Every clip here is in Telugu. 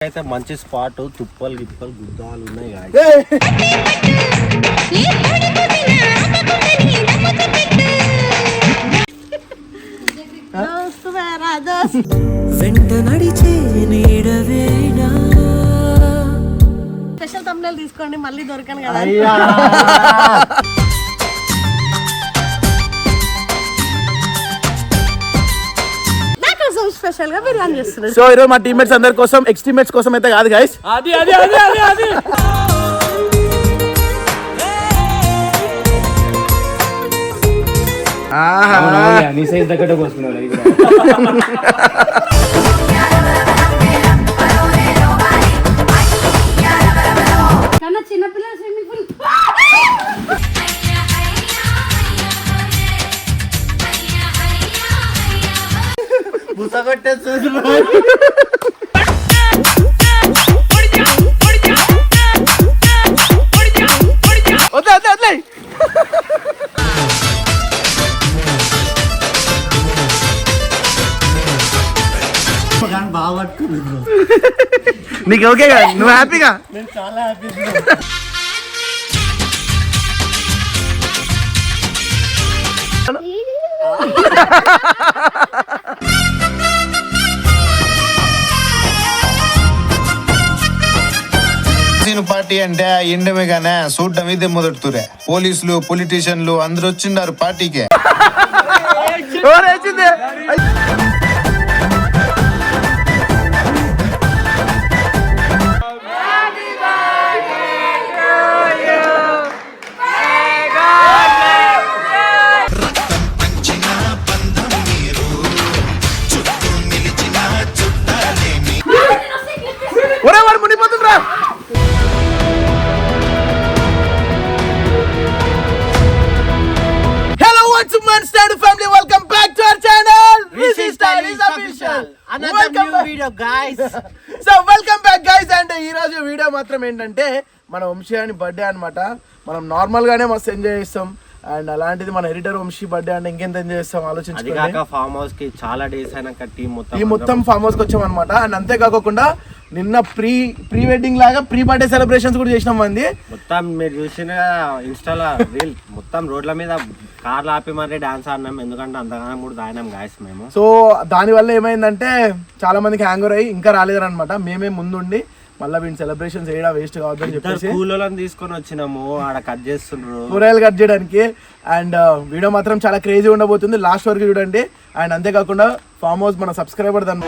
అయితే మంచి స్పాట్ తుప్పలు గిప్పలు గుద్దాలు ఉన్నాయి వెంట నడిచే నీడవేనా స్పెషల్ తమ్ముళ్ళు తీసుకోండి మళ్ళీ దొరకను కదా స్పెషల్ గా బిర్యానీ చేస్తున్నారు. సో ఈరోజు మా టీమ్మేట్స్ అందరి కోసం ఎక్స్ టీమ్మేట్స్ కోసం అయితే కాదు గైస్, అది అది అది అది అది నీ సైజ్ దగ్గర కోసుకున్నావు. చిన్నపిల్లలు స్విమ్మింగ్ పూల్ నీకు ఓకే కదా, నువ్వు హ్యాపీగా? నేను చాలా హ్యాపీ. పార్టీ అంటే ఎండమేగానే చూడటం ఇదే మొదటితురే. పోలీసులు పొలిటీషియన్లు అందరు వచ్చిండారు పార్టీకే. Welcome back guys. అండ్ ఈ రోజు వీడియో మాత్రం ఏంటంటే మన వంశీ అని బర్త్డే అనమాట. మనం నార్మల్ గానే మస్తు ఎంజాయ్ చేస్తాం. అండ్ అలాంటిది మన ఎడిటర్ వంశీ బర్త్డే అంటే ఇంకెంత ఎంజాయ్ చేస్తాం ఆలోచించుకోండి. ఫామ్ హౌస్ కి చాలా డేస్ అయినాక టీం మొత్తం ఫామ్ హౌస్ కి వచ్చాం అనమాట. అండ్ అంతేకాకుండా నిన్న ప్రీ వెడ్డింగ్ లాగా ప్రీ బర్త్డే సెలబ్రేషన్స్ కూడా చేసినాం. మంది మొత్తం మీరు చూసిన ఇన్స్టాలో రీల్ మొత్తం రోడ్ల మీద కార్లు ఆపి మరీ డాన్స్ ఆడినాం. ఎందుకంటే అంతగానో కూడా తాగినాం గాయస్ మేము. సో దాని వల్ల ఏమైందంటే చాలా మందికి హ్యాంగర్ అయ్యి ఇంకా రాలేదన్నమాట. మేమే ముందుండి మళ్ళీ వీళ్ళు సెలబ్రేషన్స్ చేయడం వేస్ట్ కావద్దని చెప్పేసి కూలోళ్ళని తీసుకొని వచ్చినాము. ఆడ కట్ చేస్తుండ్రు కూరగాయలు కట్ చేయడానికి. అండ్ వీడియో మాత్రం చాలా క్రేజీ ఉండబోతుంది, లాస్ట్ వరకు చూడండి. అండ్ అంతేకాకుండా ఫామ్ హౌస్ మన సబ్స్క్రైబర్ దాన్ని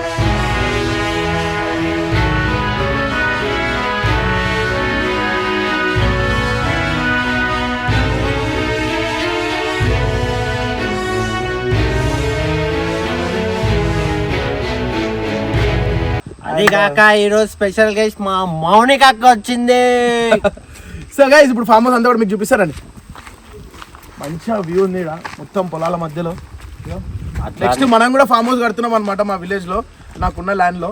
అది కాక ఈరోజు స్పెషల్ గెస్ట్ మా మౌనిక అక్క వచ్చింది. సో గైస్ ఇప్పుడు ఫామ్ హౌస్ అంతా కూడా మీకు చూపిస్తారండి. మంచిగా వ్యూ ఉంది ఇక్కడ మొత్తం పొలాల మధ్యలో. నెక్స్ట్ మనం కూడా ఫామ్ హౌస్ కడుతున్నాం అనమాట మా విలేజ్ లో, నాకున్న ల్యాండ్ లో.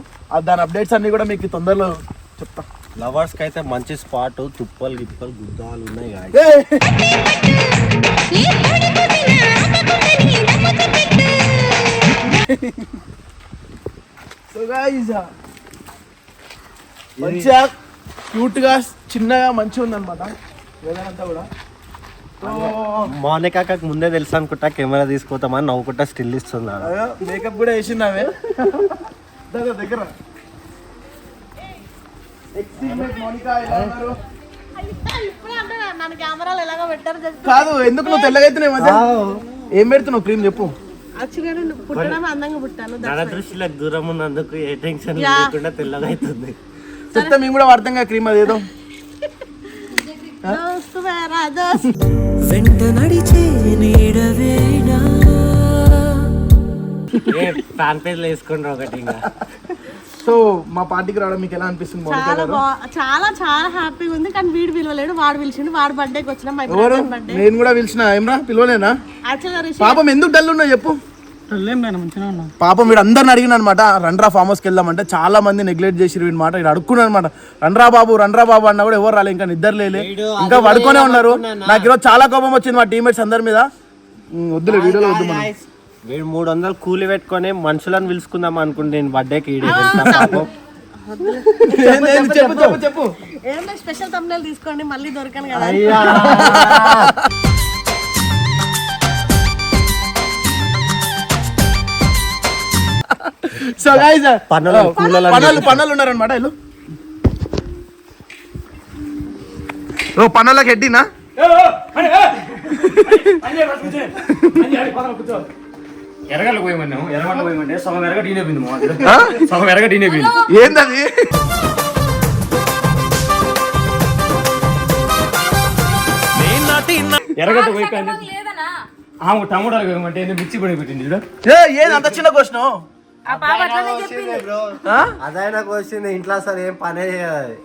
దాని అప్డేట్స్ అన్ని కూడా మీకు తొందరలో చెప్తా. లవర్స్ కి అయితే మంచి స్పాట్ తుప్పలు గిప్పలు గుద్దాలు ఉన్నాయి. సో గైస్ మంచిగా క్యూట్ గా చిన్నగా మంచిగా ఉందన్నమాట వెదర్ అంతా కూడా. మౌనిక అక్కకి ముందే తెలుసు అనుకుంటా కెమెరా తీసుకుపోతామని నవ్వుకుంటా స్టిల్ ఇస్తుంది. మేకప్ కూడా వేసింది ఆమె దగ్గర. కాదు ఎందుకు నువ్వు తెల్లగా అవుతున్నావు మధ్య? ఏం పెడుతున్నావు క్రీమ్ చెప్పు. నా దృష్టిలో దూరం ఉన్నందుకు ఏ టెన్షన్ లేకుండా తెల్లగా అవుతుంది. చెప్తా మేము కూడా వాడతాం కదా క్రీమ్, అదేదో వెంట నడిచే నీడవేనా ఫ్యాన్ పేజ్ వేసుకుంటారు ఒకటి. ఇంకా సో మా పార్టీకి రావడం మీకు ఎలా అనిపిస్తుంది? చాలా చాలా హ్యాపీగా ఉంది. కానీ వీడు పిలవలేడు, వాడు పిలిచిండు. వాడు బర్త్డేకి వచ్చిన నేను కూడా పిలిచిన. ఏమరా పిలవలేనా? పాపం ఎందుకు డల్ ఉన్నావు చెప్పు. పాపం వీడు అందరిని అడిగిన అనమాట, రండ్రా ఫామ్ హౌస్కి వెళ్దామంటే చాలా మంది నెగ్లెక్ట్ చేసి వీడి మాట వీడు అడుక్కున్నాడు అనమాట. రండ్రా బాబు అన్నా కూడా ఎవరు రాలే, ఇంకా నిద్ర లేలే, ఇంకా పడుకొనే ఉన్నారు. నాకు ఈరోజు చాలా కోపం వచ్చింది మా టీమ్మేట్స్ అందరి మీద. వద్దులే వీడియోలో వద్దు. వీడు 300 కూలి పెట్టుకొని మనుషులను పిలుచుకుందాం అనుకుంటే నేను బర్త్డేకి చెప్పు చెప్పు చెప్పు. ఏం స్పెషల్ తమ్ముళ్ళు తీసుకోండి, మళ్ళీ దొరకను కదా. సో గైస్ పనులు ఉన్నారనమాట వీళ్ళు. ఓ పనులకు హెడ్డినా ఎరగలు పోయమన్నాము, ఎరగలు పోయమంటే సగం ఎరగ డీనే పోయింది, సగం ఎరగ డీనే పోయింది. ఏందది? ఎరగట్ట పోయి టమోటాలు పోయమంటే మిర్చి పడి పెట్టింది చూడ. ఏది అంత చిన్న క్వశ్చన్? అదైనా వచ్చింది ఇంట్లో అసలు ఏం పనే చేయదు.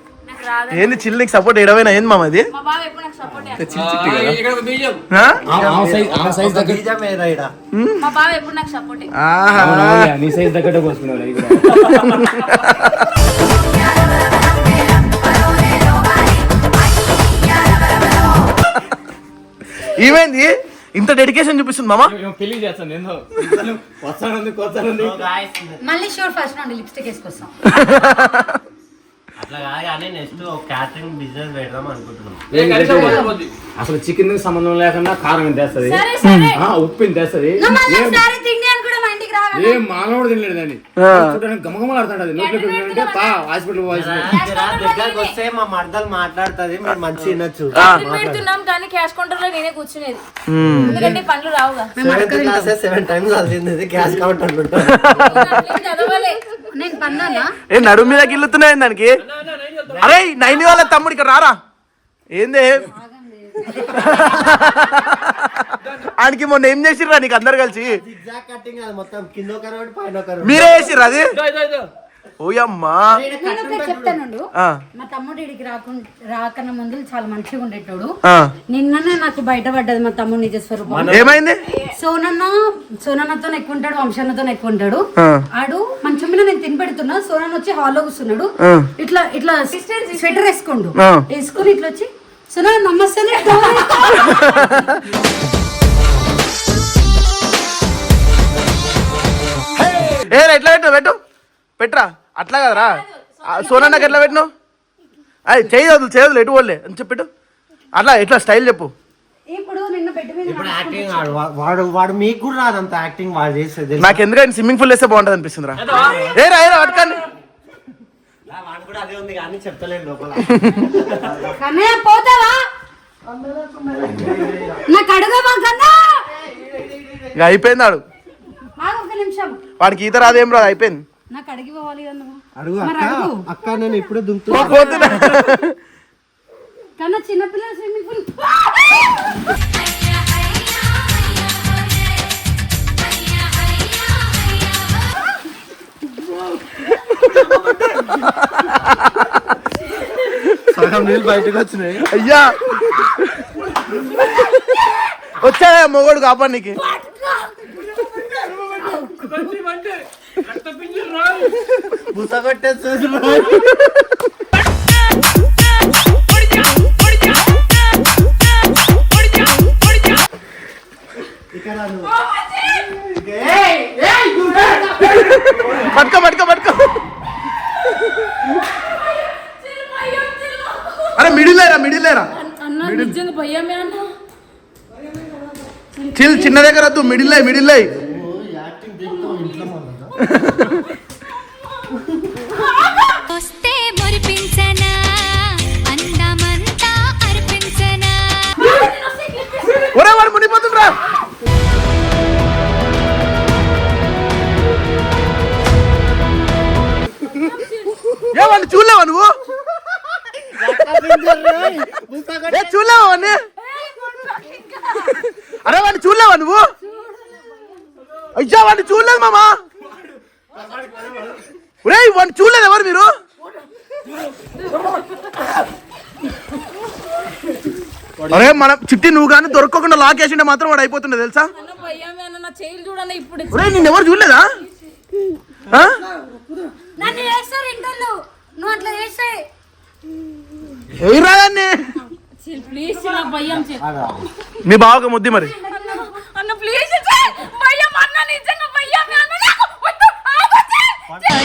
ఏంది చిల్లు నీకు సపోర్ట్ ఎడవైనా ఏంది మామ అది? నీ సైజ్ దగ్గర కోసుకున్నావు. ఏమైంది ఇంత డెడికేషన్ చూపిస్తుంది మామ? పెళ్లి చేస్తాను నేను మళ్ళీ షూర్ ఫస్ట్ నుండి లిప్స్టిక్ వేసుకొస్తాం. అట్లా కాదు కానీ నెక్స్ట్ క్యాటరింగ్ బిజినెస్ పెడదాం అనుకుంటున్నాం. అసలు చికెన్ సంబంధం లేకుండా కారం తెస్తుంది, ఉప్పు తెస్తుంది. ఏం మానవుడు తినలేదు దాన్ని చూడడానికి గమగమలాడుతుంటది. నోట్లో పెట్టినంటే హాస్పిటల్ దగ్గరకు వస్తే మా మర్దలు మాట్లాడుతుంది, మీరు మంచి తినొచ్చు. పెడుతున్నాం కానీ క్యాష్ కౌంటర్ లో నేనే కూర్చునేది, ఎందుకంటే పనులు రావుగా. 7 times చదివింది క్యాష్ కౌంటర్ నేను పన్నానా ఏ నడుము మీద గిల్లుతున్నాయి దానికి. అరే నైని వాళ్ళ తమ్ముడు ఇక్కడ రారా. ఏందే ఆయనకి మొన్న ఏం చేసిర్రా నీకు అందరు కలిసి? మీరే వేసిర్రా అది? ఓయమ్మా చెప్తాను. మా తమ్ముడు ఇడికి రాకన్నా ముందు చాలా మంచిగా ఉండేటోడు. నిన్ననే నాకు బయటపడ్డది మా తమ్ముడు నిజ స్వరూపం. ఏమైంది? సోనన్నతో ఎక్కువ ఉంటాడు, వంశన్నతో ఎక్కువ ఉంటాడు. ఆడు మంచం మీద నేను తిని పెడుతున్నా, సోనన్న వచ్చి హాల్లో కూర్చున్నాడు. ఇట్లా ఇట్లా స్వెటర్ వేసుకోండు, వేసుకుని ఇట్లా వచ్చి సోనా నమస్తే ఎట్లా పెట్టు పెట్రా. అట్లా కదరా సోనన్నకి ఎట్లా పెట్టినావు? అది చేయదు ఎటు పోలే అని చెప్పెట్టు. అట్లా ఎట్లా స్టైల్ చెప్పు. ఇప్పుడు నిన్న బెడ్ మీద యాక్టింగ్ వాడు మీకు కూడా రాదంత యాక్టింగ్ వాడు చేసేది. నాకు ఎందుకంటే స్విమ్మింగ్ పూల్ వేస్తే బాగుంటది అనిపిస్తుంది రా. ఏరా పట్టుకోండి. వాడు కూడా అదే ఉంది కానీ చెప్తలేదు లోపల. కన్నయ్య పోతావా? నాకు అడుగమా కన్నా. ఇక అయిపోయింది ఆడు. ఒక నిమిషం, వాడికి ఈత రాదేం రాదు, అయిపోయింది. నాకు అడిగి పోవాలి కదా. అడుగు అక్క నేను ఇప్పుడే పోతున్నా కన్నా చిన్నపిల్లల స్విమ్మింగ్ పూల్. సగం నీళ్ళు బయటకు వచ్చినాయి. అయ్యా వచ్చా మొగోడు కాపానికి. బుసగొట్టే చూసి పట్టుకో అరే మిడిల్ లేరా చిల్ చిన్న దగ్గర వద్దు, మిడిల్ లై. వస్తే మురిపించనా అందమంతా అర్పించనా. ఒరే వాడు మునిపోతుండ్రా. ఏమన్నా చూడలేవా నువ్వు? చూడలేవా వాడిని? అరే వాడిని చూడలేవా నువ్వు? అయ్యా వాడిని చూడలేదు మామా. ఒరే వాడిని చూడలేదు ఎవరు మీరు? అరే మనం చిట్టి నువ్వు కానీ దొరకకుండా లాక్ వేసిండే మాత్రం వాడు అయిపోతుండే తెలుసా? ఒరే నిన్ను ఎవరు చూడలేదా? మీ బావకు ముద్ది మరి.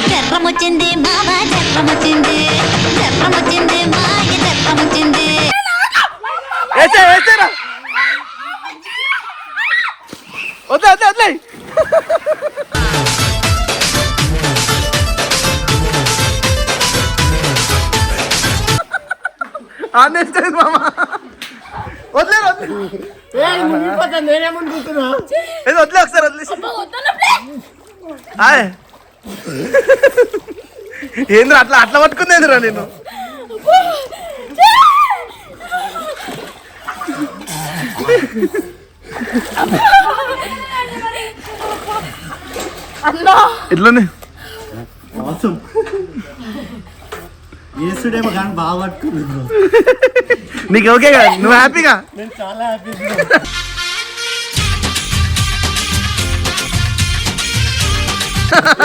జర్రమొచ్చింది మామ జర్రమొచ్చింది జర్రమొచ్చింది మాయ జర్రమొచ్చింది వద్లే ఆనేస్తుంది మామ వద్లే నేనేమనుకుంటున్నా వద్లే ఒకసారి వదిలేసి ఏంద్రా అట్లా పట్టుకుందేంద్రా నేను ఇట్లనే ఏసుడేమో కానీ బాగా పట్టుకుంది నీకు ఓకే కదా నువ్వు హ్యాపీగా నేను చాలా హ్యాపీ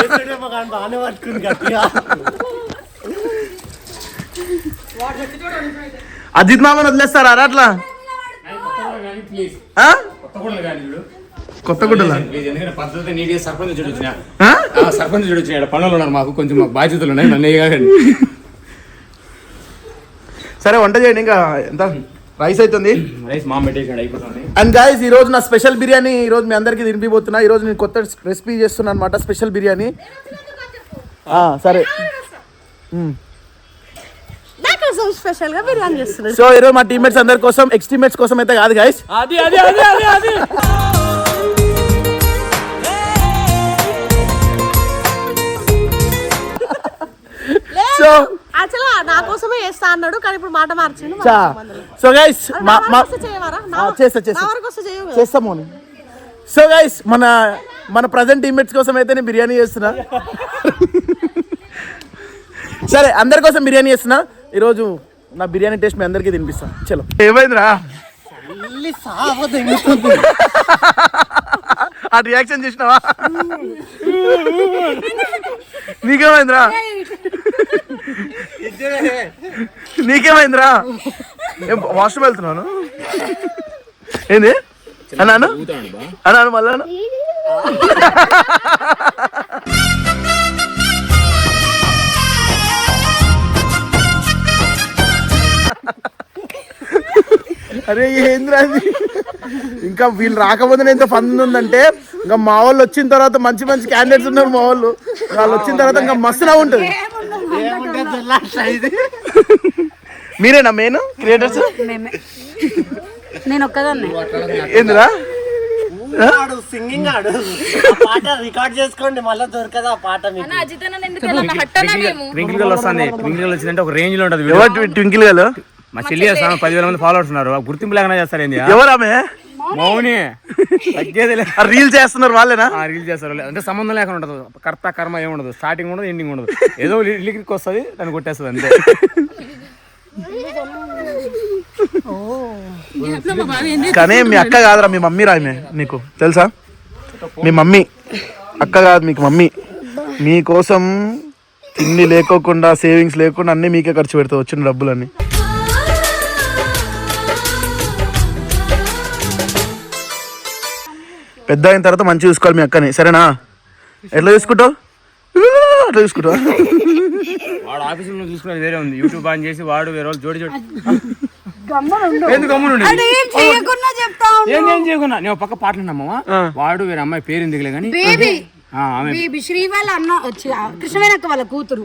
ఏసుడేమో కానీ బాగానే పట్టుకుంది గట్టిగా అజిత్ మామని వదిలేస్తారా అట్లా కొత్త గుడ్డలా ఎందుకంటే పద్ధతి నీట్గా సర్పంచ్ చూడొచ్చిన సర్పంచ్ చూడొచ్చిన పనులు ఉన్నారు మాకు కొంచెం మాకు బాధ్యతలు ఉన్నాయి నన్ను కాకండి. సరే వంట చేయండి ఇంకా ఎంత రైస్ అవుతుంది రైస్ మామ పెట్టేసాడు అయిపోతుంది. అండ్ గాయస్ ఈ రోజు నా స్పెషల్ బిర్యానీ ఈ రోజు మీ అందరికి తినిపిపోతున్నా. ఈ రోజు నేను కొత్త రెసిపీ చేస్తున్నా అనమాట, స్పెషల్ బిర్యానీ. సరే స్పెషల్ గా బిర్యానీ చేస్తున్నారు. సో ఈరోజు మా టీమ్మేట్స్ అందరి కోసం, ఎక్స్ టీమ్మేట్స్ కోసం అయితే కాదు గాయస్. సో నా కోసమే చేస్తా అన్నాడు కానీ ఇప్పుడు మాట మార్చిండు. సో గైస్ చేస్తాము. సో గైస్ మన ప్రజెంట్ టీమ్మేట్స్ కోసం అయితే నేను బిర్యానీ చేస్తున్నా. సరే అందరి కోసం బిర్యానీ చేస్తున్నా. ఈరోజు నా బిర్యానీ టేస్ట్ మీ అందరికీ తినిపిస్తా. చలో ఏమైందిరా ఆ రియాక్షన్ చేసినావా? నీకేమైందిరా నీకేమైందిరా వాష్రూమ్ వెళ్తున్నాను ఏంది అన్నాను మళ్ళా అరే ఏంద్రా ఇంకా వీళ్ళు రాకపోతే ఎంత ఫన్ ఉందంటే ఇంకా మా వాళ్ళు వచ్చిన తర్వాత మంచి మంచి క్యాండిడేట్స్ ఉన్నారు. మా వాళ్ళు వచ్చిన తర్వాత ఇంకా మస్తుగా ఉంటుంది. మీరేనా మెయిన్ క్రియేటర్స్? నేను ఒక్కదాన్ని. ఏందిరా సింగింగ్ ఆడు పాట రికార్డ్ చేసుకోండి, మళ్ళీ దొరకదు ఆ పాట. ట్వింకిల్ గర్ల్ వస్తుంది. ట్వింకిల్ గర్ల్ వచ్చిందంటే ఒక రేంజ్ లో ఉంటది. ఎవరు ట్వింకిల్ గర్ల్? మా చెల్లి 10,000 మంది ఫాలోవర్స్ ఉన్నారు. గుర్తింపు లేకుండా చేస్తారు. ఏంది ఎవరామె? మౌని తగ్గేది రీల్ చేస్తున్నారు వాళ్ళేనా? రీల్ చేస్తారు. అంటే సంబంధం లేకుండా ఉండదు. కర్త కర్మ ఏముండదు. స్టార్టింగ్ ఉండదు, ఎండింగ్ ఉండదు. ఏదో లిరిక్ వస్తుంది, దాన్ని కొట్టేస్తుంది అంతే. కానీ మీ అక్క కాదురా, మీ మమ్మీ రామే. నీకు తెలుసా? మీ మమ్మీ అక్క కాదు, మీకు మమ్మీ. మీకోసం తిండి లేకోకుండా, సేవింగ్స్ లేకుండా అన్నీ మీకే ఖర్చు పెడతా వచ్చిన డబ్బులన్నీ. పెద్ద అయిన తర్వాత మంచిగా చూసుకోవాలి మీ అక్కని, సరేనా? ఎట్లా చూసుకుంటావు? అట్లా చూసుకుంటావు. వాడు ఆఫీసులో చూసుకునేది వేరే ఉంది. యూట్యూబ్ ఆన్ చేసి వాడు వేరే వాళ్ళు జోడి ఏం చేయకున్నా నేను పక్క పాటలు ఉన్నామా. వాడు వేరే అమ్మాయి పేరు ఎందుకులే కానీ శ్రీ వాళ్ళ అన్న వచ్చి కృష్ణవేణక్క వాళ్ళ కూతురు.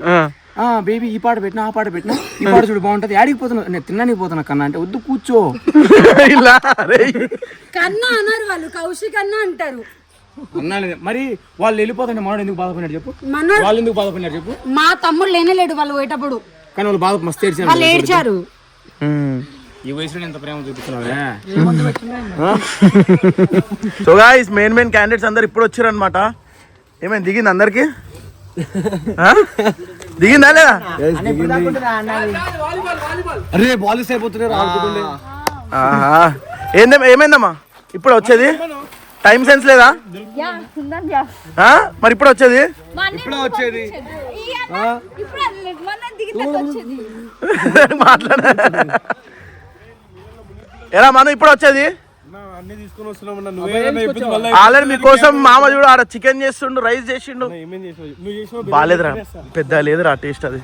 బేబీ ఈ పాట పెట్టినా, ఆ పాట పెట్టినా, ఈ పాట చూడు బాగుంటది. ఆడికి పోతున్నా, నేను తిన్నానికి పోతున్నా కన్నా అంటే వద్దు కూర్చో కన్నా అన్నారు వాళ్ళు, కౌశిక్ అన్న అంటారు. అన్నా మరి వాళ్ళు వెళ్ళిపోతుంటే మనోడు ఎందుకు బాధపడినాడు చెప్పు? వాళ్ళు ఎందుకు బాధపడినారు చెప్పు? మా తమ్ముడు లేనేలేడు వాళ్ళు పోయేటప్పుడు, కానీ వాళ్ళు బాధ మస్తు వాళ్ళు ఏడ్చారు. ఈ వయసులో ఎంత ప్రేమ చూపిస్తున్నావే. సో గాయ్స్ మెయిన్ క్యాండిడేట్స్ అందరు ఇప్పుడు వచ్చారు అనమాట. ఏమైంది దిగింది అందరికి? దిగిందా లేదా? అరే బాల్స్ అయిపోతున్నాయి ఆడుకుంటుండే. ఏమైందమ్మా ఇప్పుడు వచ్చేది? టైం సెన్స్ లేదా? మరి ఇప్పుడు వచ్చేది మాట్లాడ ఎలా మనం ఇప్పుడు వచ్చేది? ఆల్రెడీ మీకోసం మామ చూడు ఆడ చికెన్ చేస్తుండు, రైస్ చేసిండు. బాగాలేదురా, పెద్ద లేదురా టేస్ట్ అది.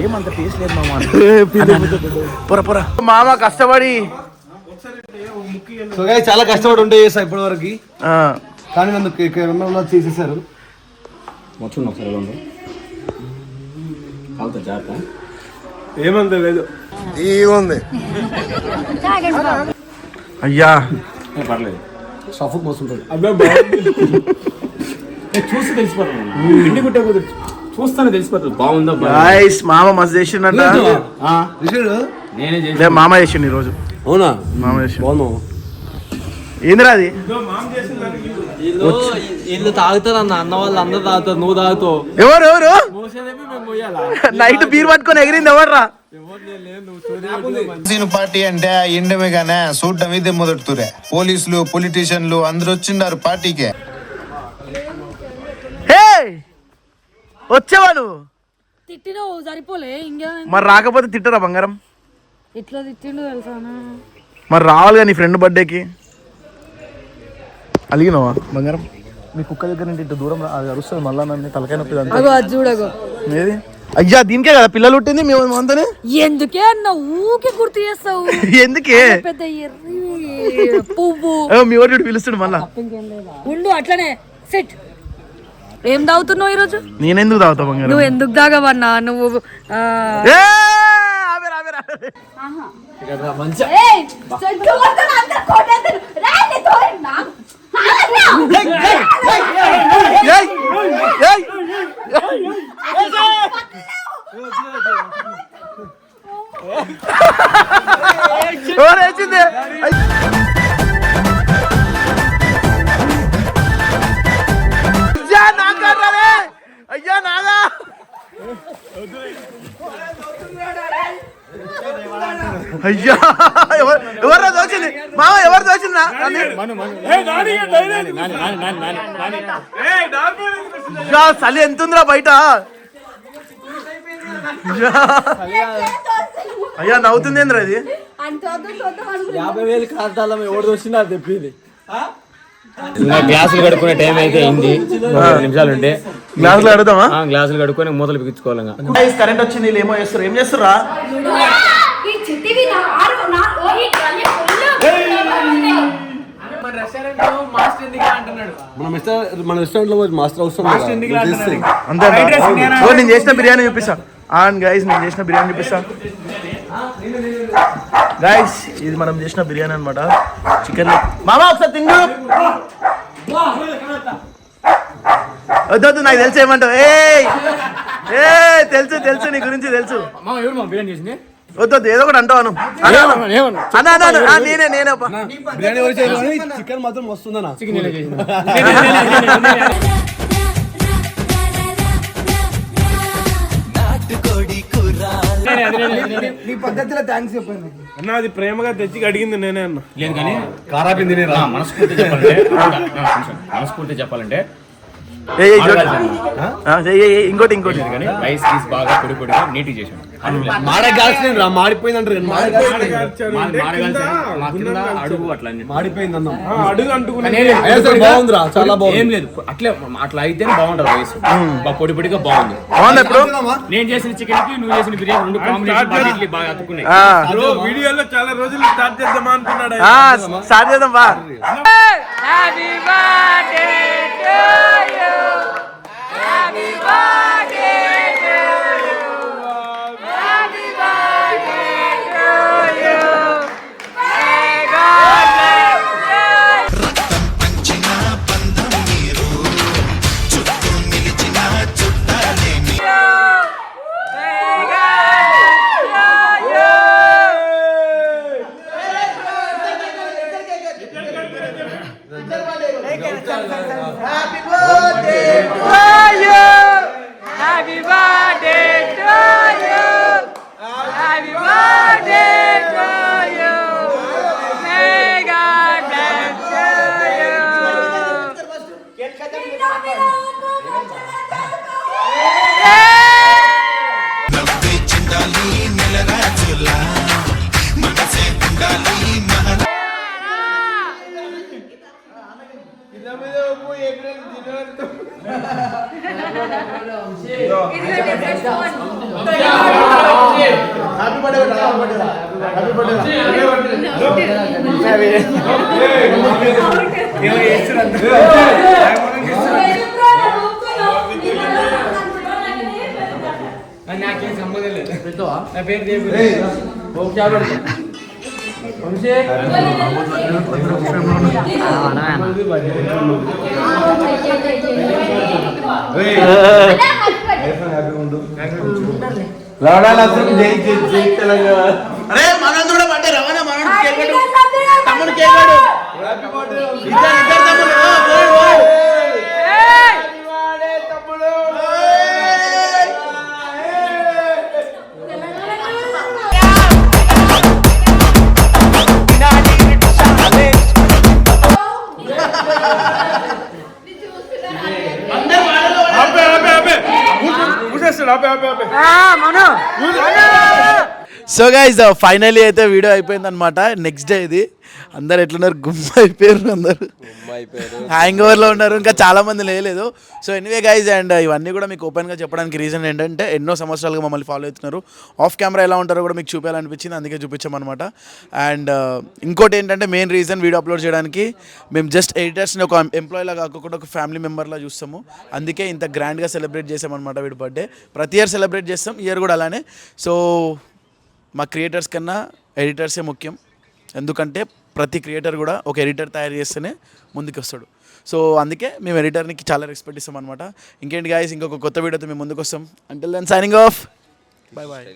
ఏమంత టేస్ట్ లేదు మామ. పొర మామ కష్టపడి చాలా కష్టపడి ఉంటే చేస్తా ఇప్పటి వరకు, కానీ నన్ను చేసేసారు. ఏమంత లేదు ఏముంది అయ్యా, పర్లేదు. సఫుక్ మస్తుంటుంది. చూసి తెలిసిపోతుంది, ఇంటి గుట్టే చూస్తానే తెలిసిపోతుంది బాగుందా. గైస్ మామ మస్తు చేసిండంట. నేనే లే మామ చేసిండు ఈరోజు. అవునా? మామ చేసిండు. బాగున్నా. ఏందిరా అది? వీళ్ళు తాగుతారు అన్న వాళ్ళు అందరు తాగుతారు, నువ్వు తాగుతావు. ఎవరు నైట్ బీర్ పట్టుకొని ఎగిరింది ఎవర్రా? పార్టీ అంటే ఇండమిగానే చూడటం ఇదే మొదటితురే. పోలీసులు పొలిటీషియన్లు అందరు వచ్చిండారు పార్టీకే. హే వచ్చావా నువ్వు? తిట్టినవు సరిపోలే ఇంకా. మరి రాకపోతే తిట్టరా బంగారం? ఎట్లా తిట్టిండు తెలుసా? మరి రావాలిగా నీ ఫ్రెండ్ బర్త్డేకి. అలిగినావా బంగారం? మీ కుక్క దగ్గర నుండి ఇంత దూరం అది అరుస్తుంది మళ్ళా, నన్ను తలకాయ నొప్పి. చూడగో ఏది? అయ్యా దీనికే కదా పిల్లలు పుట్టింది మేము అంతనే. ఎందుకే అన్న ఊకే గుర్తు చేస్తావు? ఎందుకే? పెద్ద ఎర్రి పువ్వు. మీ ఓటు పిలుస్తాడు మళ్ళా. ఉండు అట్లనే సెట్. ఏం తాగుతున్నావు ఈరోజు? నేనెందుకు తాగుతా బంగారం? నువ్వు ఎందుకు తాగవన్నా? నువ్వు ఎవరేసింది? అయ్యా నాగా అయ్యా ఎవరు దోచింది మామ? ఎవరు దోచిందా? చలి ఎంత ఉందిరా బయట? అయ్యా నవ్వుతుంది ఏంద్రా ఇది? 50,000 ఖాతాలో ఎవరు వచ్చినా తెప్పింది. గ్లాసులు కడుక్కునే టైం అయితే అయింది, 10 నిమిషాలు ఉంటే గ్లాసులు అడుగుతామా? గ్లాసులు కడుక్కొని మూతలు బిగించుకోవాలి. కరెంట్ వచ్చింది, వీళ్ళు ఏమో చేస్తారు. ఏం చేస్తారా? మన రెస్టారెంట్ లో మాస్టర్ అవసరం అంతే. నేను చేసిన బిర్యానీ చూపిస్తా. గైస్ నేను చేసిన బిర్యానీ చూపిస్తా. గైస్ ఇది మనం చేసిన బిర్యానీ అనమాట. చికెన్ మామ ఒకసారి తిండు. వద్దు నాకు తెలుసు ఏమంటావు. ఏ తెలుసు తెలుసు నీ గురించి తెలుసు. వద్దు ఏదో ఒకటి అంటావు. నేనే చికెన్ మాత్రం వస్తుందన్నా. నీ పద్ధతిలో థ్యాంక్స్ చెప్పండి అన్న. అది ప్రేమగా తెచ్చి అడిగింది నేనే అన్న. లేదు కానీ కారాపింది మనస్ఫూర్తి చెప్పాలంటే ఇంకోటి రైస్ గీస్ బాగా పొడి పొడిగా నీట్గా చేసాను. మాడిపోయింది అంటారు. అడుగు అట్లా మాడిపోయింది అన్న. అడుగు బాగుందిరా, చాలా బాగుంది. ఏం లేదు అట్లా అయితేనే బాగుంటది రైస్. పొడి పొడిగా బాగుంది. నేను చేసిన చికెన్ కి నువ్వు చేసిన బిర్యానీ రెండు కాంబినేషన్ బాగా అతుకున్నాయి. వీడియోలో చాలా రోజులు స్టార్ట్ చేద్దామా అనుకున్నాడు. స్టార్ట్ చేద్దాం బా. నాకేం సంబంధం లేదు. నా పేరు దేవు. అరే మనం కూడా పడ్డే రవాణా మనం తమ్ముడు కేకాడు ఇద్దరు తమ్ముడు సో గైస్ ఫైనలీ అయితే వీడియో అయిపోయింది అనమాట. నెక్స్ట్ డే ఇది. అందరు ఎట్లున్నారు? గుమ్మ అయిపోయారు, అందరు హ్యాంగ్ ఓవర్లో ఉన్నారు, ఇంకా చాలా మంది లేలేదు. సో ఎనీవే గైజ్, అండ్ ఇవన్నీ కూడా మీకు ఓపెన్గా చెప్పడానికి రీజన్ ఏంటంటే ఎన్నో సంవత్సరాలుగా మమ్మల్ని ఫాలో అవుతున్నారు. ఆఫ్ కెమెరా ఎలా ఉంటారో కూడా మీకు చూపించాలనిపించింది, అందుకే చూపించామన్నమాట. అండ్ ఇంకోటి ఏంటంటే మెయిన్ రీజన్ వీడియో అప్లోడ్ చేయడానికి మేము జస్ట్ ఎడిటర్స్ని ఒక ఎంప్లాయీలా కాకుండా ఒక ఫ్యామిలీ మెంబర్లా చూస్తాము. అందుకే ఇంత గ్రాండ్గా సెలబ్రేట్ చేసామన్నమాట వీడి బర్త్డే. ప్రతి ఇయర్ సెలబ్రేట్ చేస్తాం, ఇయర్ కూడా అలానే. సో మా క్రియేటర్స్ కన్నా ఎడిటర్సే ముఖ్యం, ఎందుకంటే ప్రతి క్రియేటర్ కూడా ఒక ఎడిటర్ తయారు చేస్తేనే ముందుకు వస్తాడు. సో అందుకే మేము ఎడిటర్కి చాలా రెస్పెక్ట్ ఇస్తాం అనమాట. ఇంకేంటి గాయస్, ఇంకొక కొత్త వీడియోతో మేము ముందుకు వస్తాం. Until then signing off, bye bye.